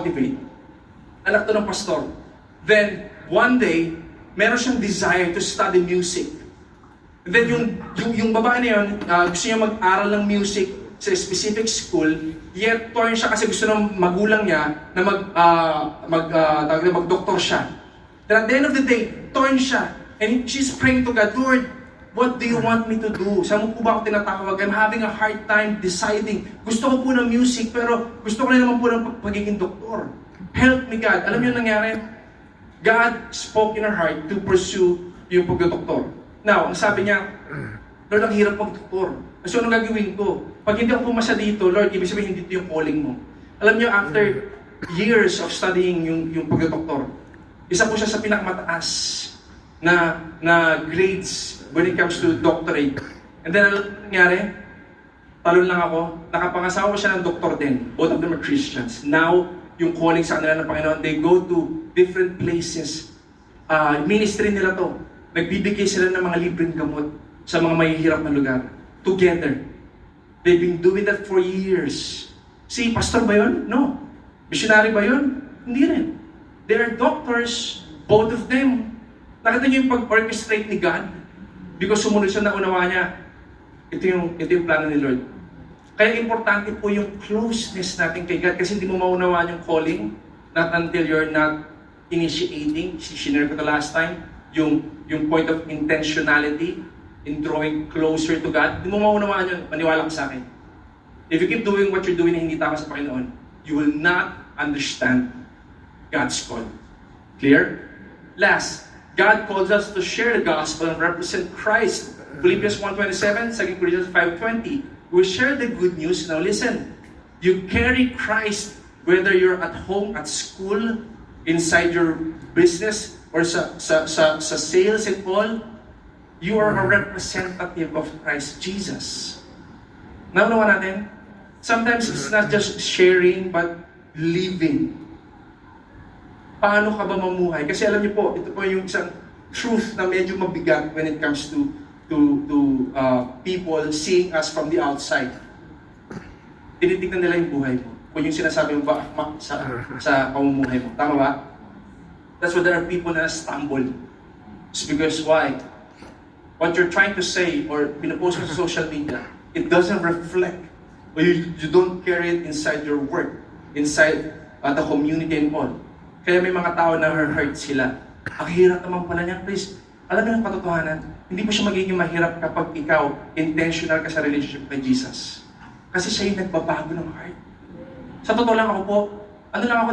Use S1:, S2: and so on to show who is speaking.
S1: motivate. Anak to ng pastor. Then, one day, meron siyang desire to study music. And then yung babae na yun, gusto niya mag-aral ng music sa specific school, yet torn siya kasi gusto ng magulang niya na mag-doktor siya. Then at the end of the day, torn siya. And she's praying to God, Lord, what do you want me to do? Saan mo po ba ako tinatawag? I'm having a hard time deciding. Gusto ko po ng music, pero gusto ko rin naman po ng pagiging doktor. Help me, God. Alam niyo nangyari? God spoke in her heart to pursue yung pagdodoktor. Now, ang sabi niya, Lord, ang hirap pagdoktor. So, anong gagawin ko? Pag hindi ako pumasa dito, Lord, ibig sabihin hindi ito yung calling mo. Alam niyo, after years of studying yung pagdodoktor, isa po siya sa pinakamataas na grades when it comes to doctorate. And then, ano nangyari? Talon lang ako. Nakapangasawa siya ng doktor din. Both of them are Christians. Now, yung calling sa kanila ng Panginoon, they go to different places. Ministry nila to. Nagbibigay sila ng mga libreng gamot sa mga mahihirap na lugar. Together. They've been doing that for years. Si pastor ba yun? No. Missionary ba yun? Hindi rin. They are doctors, both of them. Nakita niyo yung pag-orchestrate ni God? Because sumunod siya na unawa niya, ito yung plano ni Lord. Kaya importante po yung closeness natin kay God kasi hindi mo maunawaan yung calling not until you're not initiating. Sinare ko ito last time, yung point of intentionality in drawing closer to God. Hindi mo maunawaan yun, maniwala ka sa akin. If you keep doing what you're doing na hindi tama sa Panginoon, you will not understand God's call. Clear? Last, God calls us to share the gospel and represent Christ. Philippians 1:27, 2 Corinthians 5:20. We share the good news. Now listen, you carry Christ whether you're at home, at school, inside your business, or sa sales and all. You are a representative of Christ Jesus. Naunawa natin? Sometimes it's not just sharing, but living. Paano ka ba mamuhay? Kasi alam niyo po, ito po yung isang truth na medyo mabigat when it comes to people seeing us from the outside. Tinitignan nila yung buhay mo. Kung yung sinasabi mo ba sa pamumuhay mo. Tama ba? That's why there are people na stumble. It's because why? What you're trying to say or pinapost mo sa social media, it doesn't reflect or you don't carry it inside your work, inside the community and all. Kaya may mga tao na hurt sila. Ang hirap naman pala niya, please. Alam mo ng katotohanan, hindi mo siya magiging mahirap kapag ikaw intentional ka sa relationship kay Jesus. Kasi siya yung nagbabago ng heart. Sa totoo lang ako po, ano lang ako